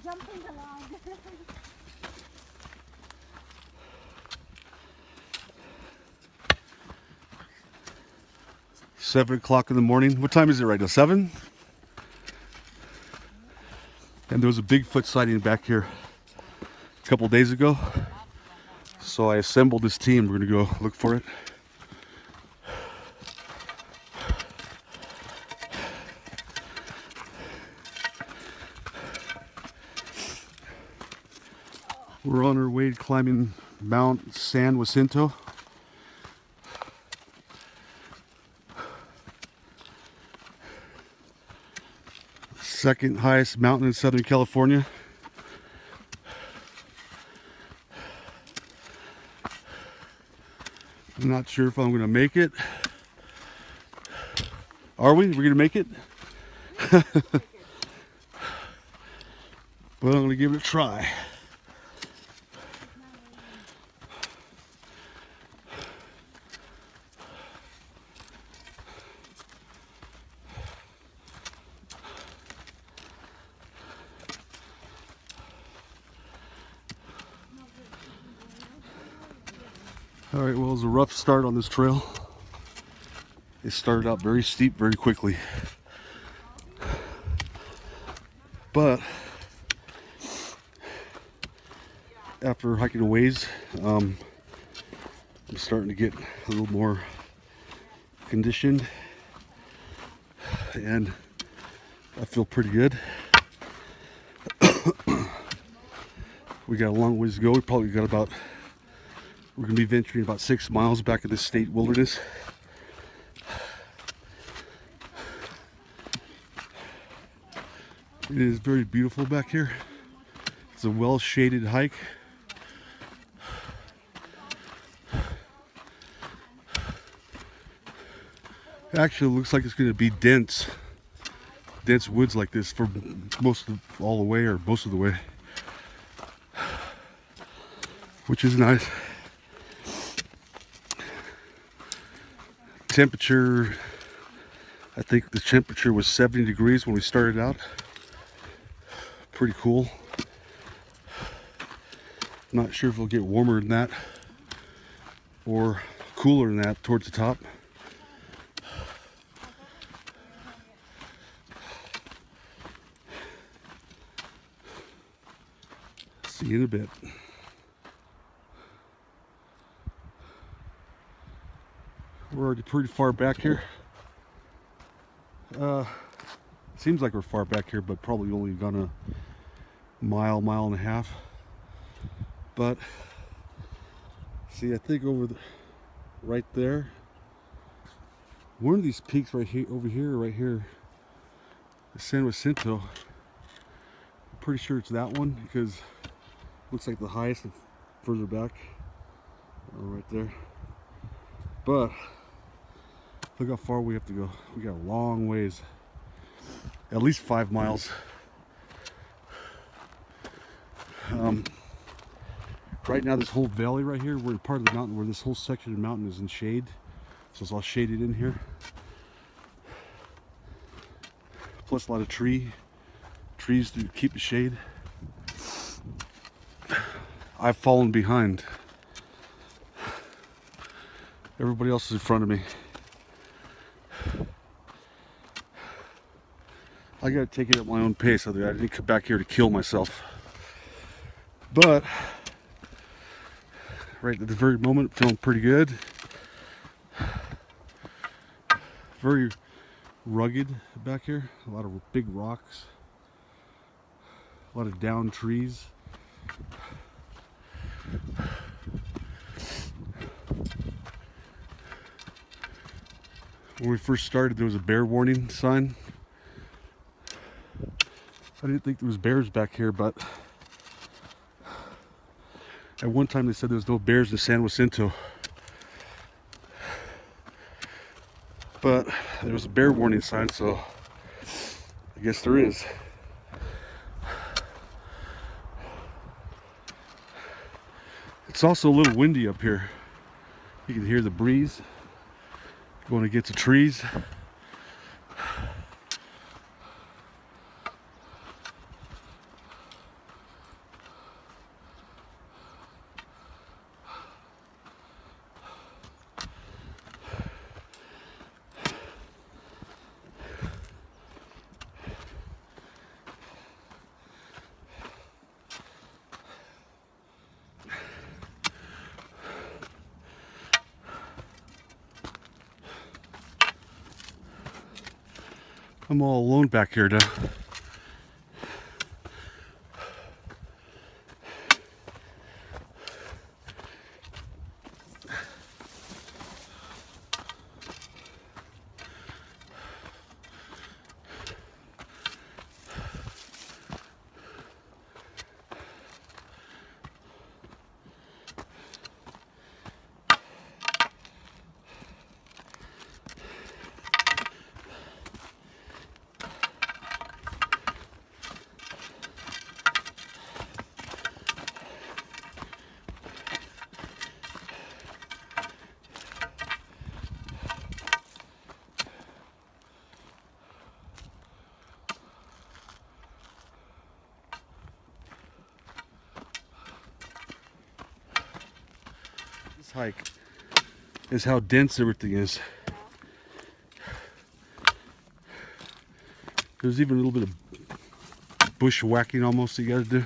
Jumping the line. 7 o'clock in the morning. What time is it right now? 7? And there was a Bigfoot sighting back here a couple days ago. So I assembled this team. We're going to go look for it. We're on our way to climbing Mount San Jacinto. Second highest mountain in Southern California. I'm not sure if I'm going to make it. Are we? We're going to make it? But I'm going to give it a try. All right, well, it was a rough start on this trail. It started out very steep very quickly. But after hiking a ways, I'm starting to get a little more conditioned and I feel pretty good. We got a long ways to go. We probably got about, we're going to be venturing about 6 miles back in the state wilderness. It is very beautiful back here. It's a well-shaded hike. Actually, it looks like it's going to be dense woods like this for all the way, or most of the way, which is nice. Temperature, I think the temperature was 70 degrees when we started out. Pretty cool. Not sure if it'll get warmer than that or cooler than that towards the top. See you in a bit. We're already pretty far back here. Seems like we're far back here, but probably only gone a mile and a half. But see, I think right there, one of these peaks right here, right here, the San Jacinto. I'm pretty sure it's that one because it looks like the highest and further back, right there. But look how far we have to go. We got a long ways. At least 5 miles. Right now, this whole valley right here, we're in part of the mountain where this whole section of the mountain is in shade. So it's all shaded in here. Plus a lot of trees to keep the shade. I've fallen behind. Everybody else is in front of me. I gotta take it at my own pace. I didn't come back here to kill myself. But right at the very moment, feeling pretty good. Very rugged back here. A lot of big rocks. A lot of downed trees. When we first started, there was a bear warning sign. I didn't think there was bears back here, but at one time they said there was no bears in San Jacinto. But there was a bear warning sign, so I guess there is. It's also a little windy up here. You can hear the breeze going against the trees. I'm all alone back here now. This hike is how dense everything is. There's even a little bit of bushwhacking almost you gotta do.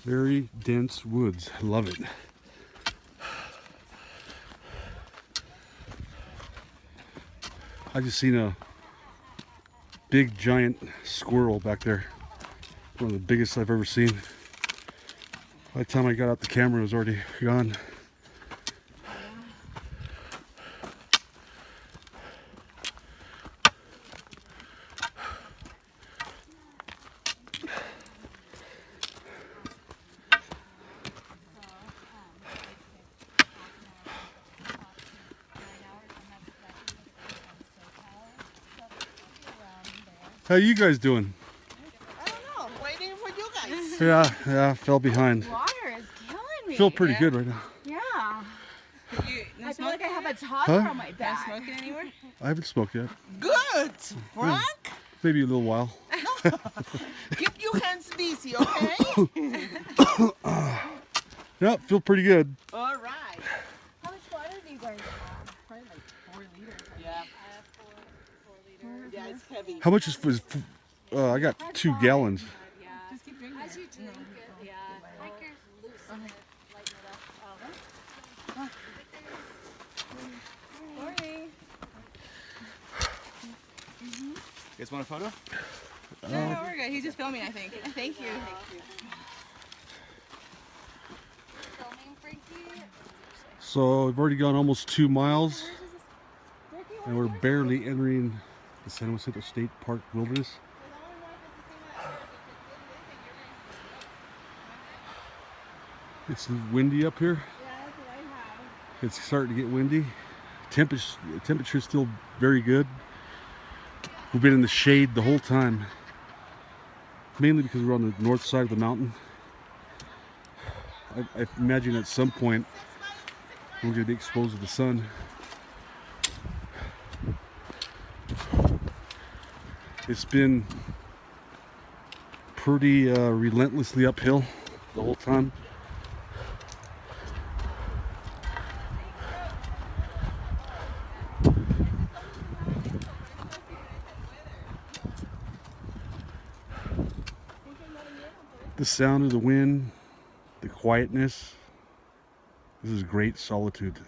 Very dense woods. I love it. I just seen a big giant squirrel back there. One of the biggest I've ever seen. By the time I got out the camera, it was already gone. How you guys doing? I don't know. I'm waiting for you guys. Yeah, I fell behind. Water is killing me. Feel pretty good right now. Yeah. No I feel like I have a yet? toddler Huh? on my Not back. smoking anywhere? I haven't smoked yet. Good, Frank. Maybe a little while. Keep your hands busy, okay? Yeah, feel pretty good. All right. How much water do you guys have? Probably like 4 liters. Yeah. I have 4 liters. Yeah, it's heavy. How much is I got 2 gallons. Yeah. Just keep drinking. As you drink it, yeah. Like you're loosen it, lighten it up. Morning. You guys want a photo? No, we're good. He's just filming, I think. Thank you. Filming, Frankie. So we've already gone almost 2 miles, and we're barely entering the San Jacinto State Park Wilderness. It's windy up here. Yeah, that's what I have. It's starting to get windy. Temperature's still very good. We've been in the shade the whole time, mainly because we're on the north side of the mountain. I imagine at some point we're going to be exposed to the sun. It's been pretty relentlessly uphill the whole time. The sound of the wind, the quietness. This is great solitude.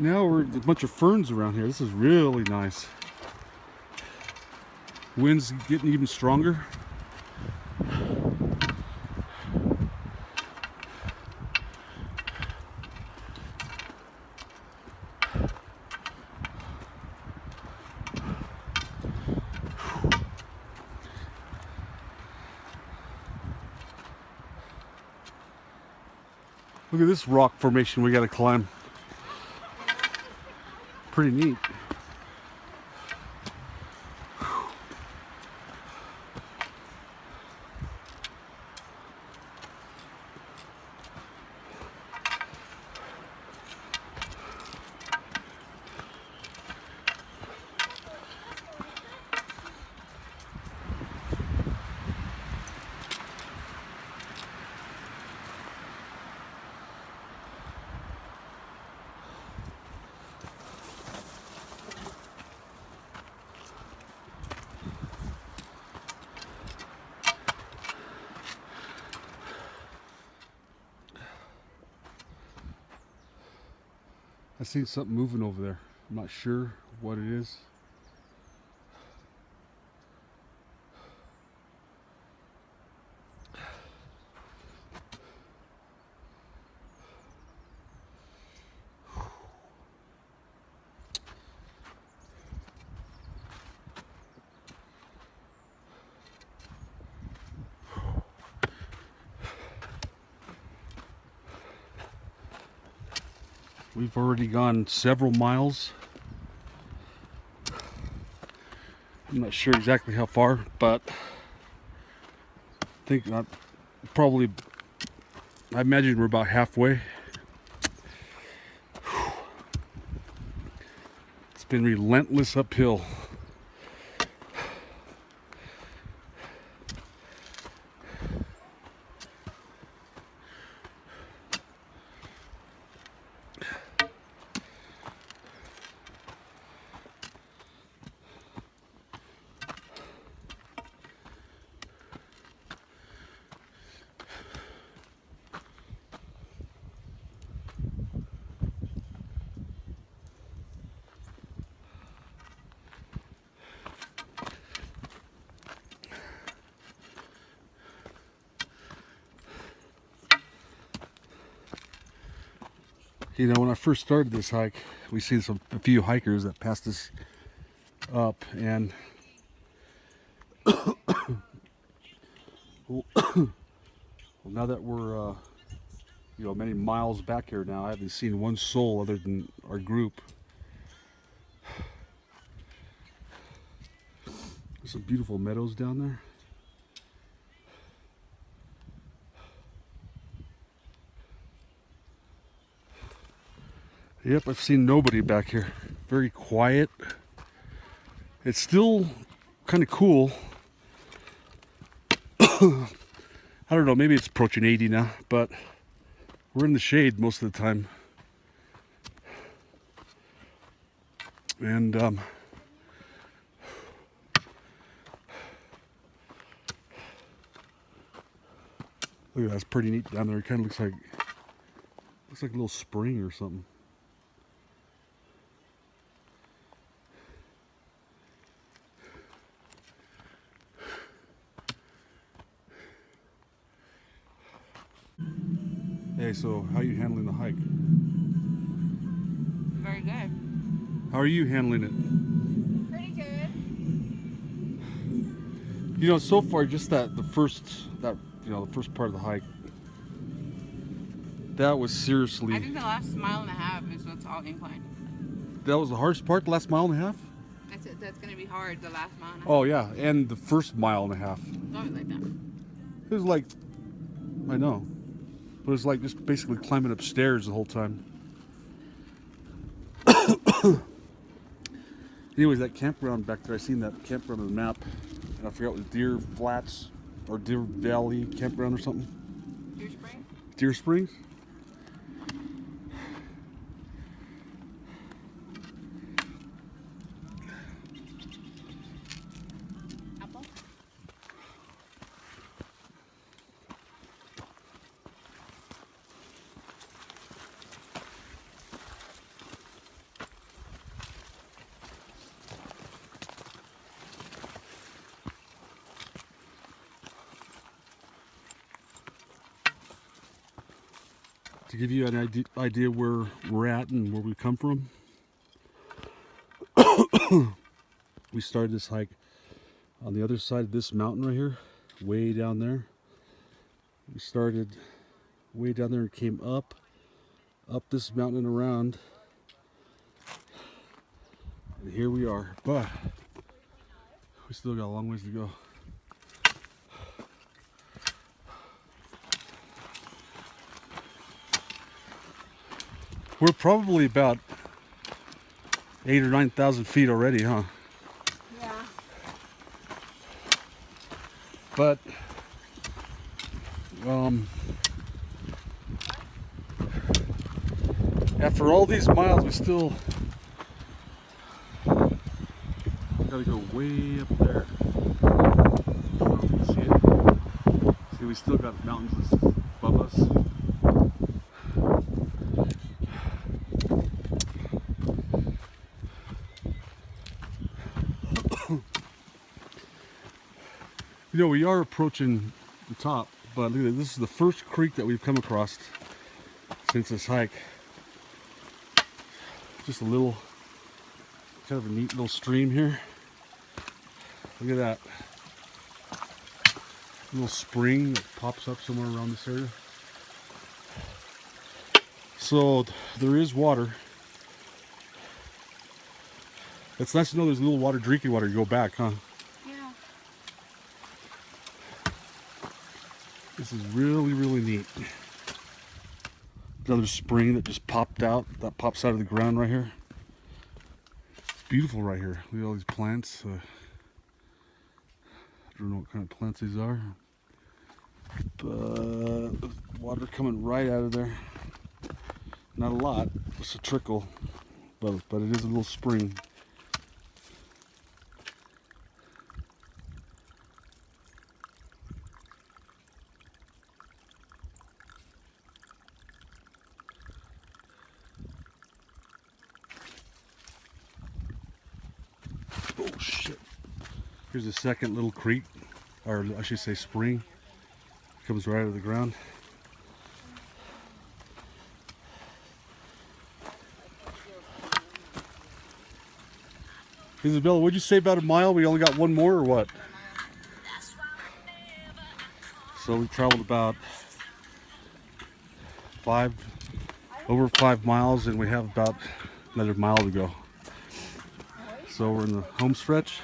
Now we're a bunch of ferns around here. This is really nice. Wind's getting even stronger. Look at this rock formation we gotta climb. Pretty neat. I seen something moving over there. I'm not sure what it is. We've already gone several miles. I'm not sure exactly how far, but I think probably, I imagine we're about halfway. It's been relentless uphill. You know, when I first started this hike, we seen a few hikers that passed us up, and well, now that we're you know, many miles back here now, I haven't seen one soul other than our group. There's some beautiful meadows down there. Yep, I've seen nobody back here. Very quiet. It's still kind of cool. I don't know, maybe it's approaching 80 now, but we're in the shade most of the time. And look at that, that's pretty neat down there. It kind of looks like a little spring or something. Hey, so how are you handling the hike? Very good. How are you handling it? Pretty good. You know, so far, just the first part of the hike, that was seriously. I think the last mile and a half is what's all incline. That was the hardest part, the last mile and a half? That's gonna be hard, the last mile and a half. Oh yeah, and the first mile and a half. It's always like that. It was like, I know, but it was like just basically climbing upstairs the whole time. Anyways, that campground back there, I seen that campground on the map, and I forgot it was Deer Flats or Deer Valley campground or something. Deer Springs? Deer Springs? Apple? To give you an idea where we're at and where we come from, we started this hike on the other side of this mountain right here, way down there. We started way down there and came up, up this mountain and around. And here we are, but we still got a long ways to go. We're probably about 8,000 or 9,000 feet already, huh? Yeah. But after all these miles, we still gotta go way up there. I don't know if you can see it. See, we still got mountains above us. You know, we are approaching the top, but look at this. This is the first creek that we've come across since this hike. Just a little, kind of a neat little stream here. Look at that. A little spring that pops up somewhere around this area. So there is water. It's nice to know there's a little water, drinking water. You go back, huh? Yeah. This is really, really neat. Another spring that just popped out, that pops out of the ground right here. It's beautiful right here. Look at all these plants. I don't know what kind of plants these are, but water coming right out of there. Not a lot, just a trickle, but it is a little spring. Oh shit. Here's a second little creek, or I should say spring. Comes right out of the ground. Isabella, what'd you say about a mile? We only got one more or what? So we traveled about over 5 miles, and we have about another mile to go. So we're in the home stretch.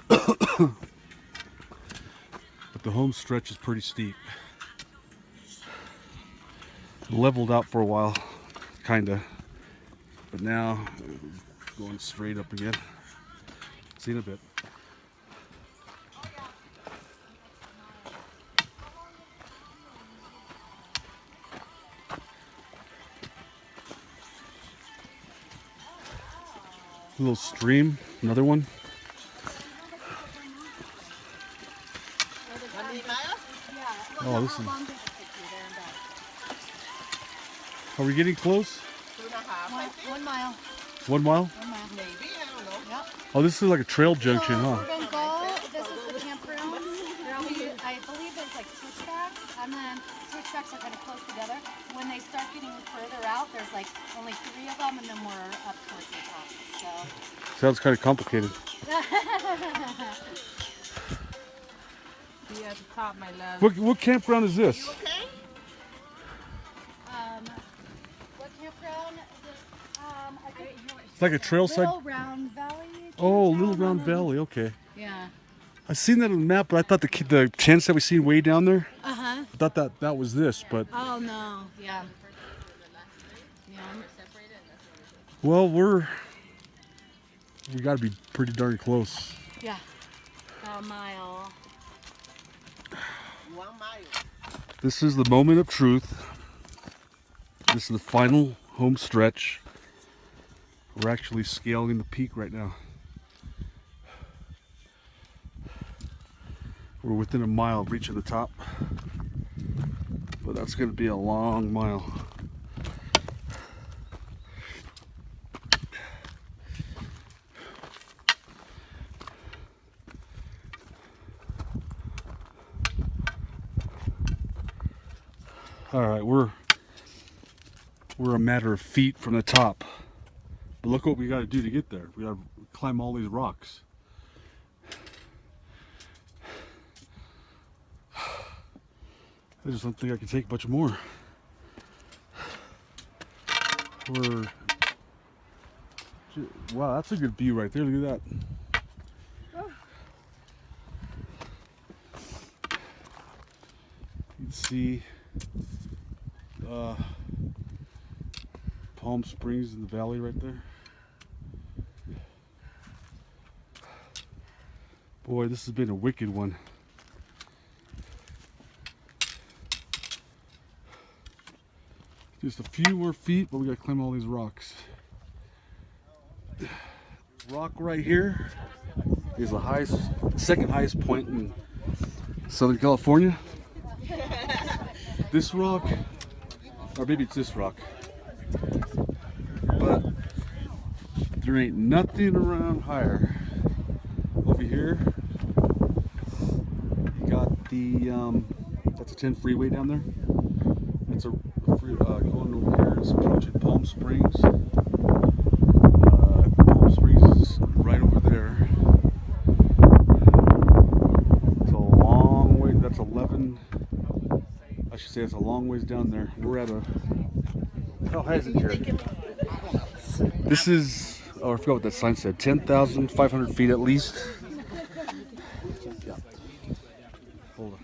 But the home stretch is pretty steep. Leveled out for a while, kinda. But now going straight up again. See you in a bit. A little stream, another one. Oh, this is. Are we getting close? 1 mile. 1 mile? 1 mile. Maybe, I don't know. Yep. Oh, this is like a trail junction, huh? We're gonna go. This is the campground. I believe there's like switchbacks, and then switchbacks are kind of close together. When they start getting further out, there's like only 3 of them, and then we're up towards the top. So. Sounds kind of complicated. See you at the top, my love. What campground is this? What campground? I think It's like a trail side. Little Round Valley. Oh, Little Round Valley. Okay. Yeah. I've seen that on the map, but I thought the tents that we seen way down there. Uh-huh. I thought that was this, but Oh no. Yeah. Yeah. well, we got to be pretty darn close. Yeah. A mile. 1 mile. This is the moment of truth. This is the final home stretch. We're actually scaling the peak right now. We're within a mile of reaching the top, but that's going to be a long mile. All right, we're a matter of feet from the top, but look what we got to do to get there. We got to climb all these rocks. I just don't think I can take much more. We're, wow, that's a good view right there. Look at that. You can see Palm Springs in the valley right there. Boy, this has been a wicked one. Just a few more feet, but we gotta climb all these rocks. Rock right here is the highest, second highest point in Southern California. This rock, or maybe it's this rock, but there ain't nothing around higher. Over here, you got the, that's a 10 freeway down there. It's a free, going over here is approaching Palm Springs. Palm Springs is right over there. It's a long way, that's 11, I should say it's a long ways down there. We're at a, how high is it here? This is, oh I forgot what that sign said, 10,500 feet at least. Yeah. Hold on.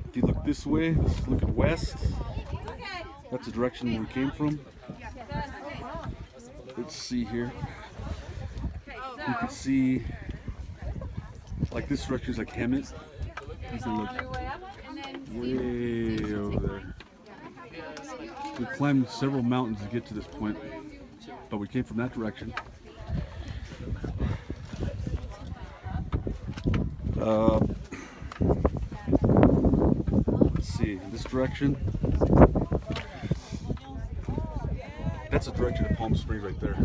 If you look this way, this is looking west. That's the direction we came from. Let's see here. You can see, like this direction is like Hemet. You can look way over there. We climbed several mountains to get to this point, but we came from that direction. Let's see, this direction. That's the direction of Palm Springs right there.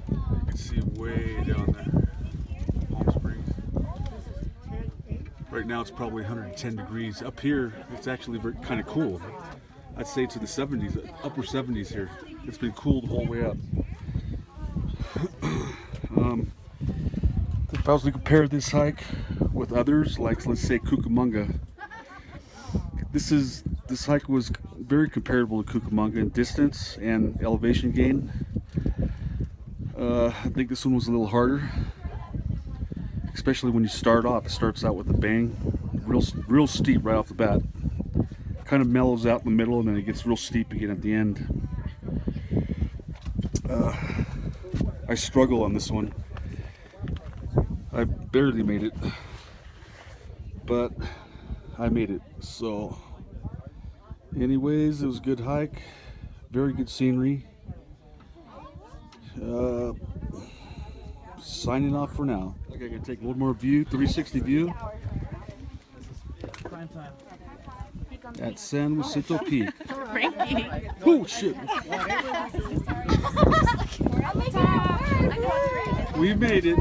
You can see way down there, Palm Springs. Right now it's probably 110 degrees. Up here, it's actually kind of cool. I'd say it's in the 70s, upper 70s here. It's been cool the whole way up. If I was to compare this hike with others, like let's say Cucamonga, this hike was very comparable to Cucamonga in distance and elevation gain. I think this one was a little harder, especially when you start off. It starts out with a bang, real steep right off the bat. Kind of mellows out in the middle, and then it gets real steep again at the end. I struggle on this one. I barely made it, but I made it. So anyways, it was a good hike, very good scenery. Signing off for now. I think I can take one more view, 360 view at San Jacinto Peak. Oh shit. We made it.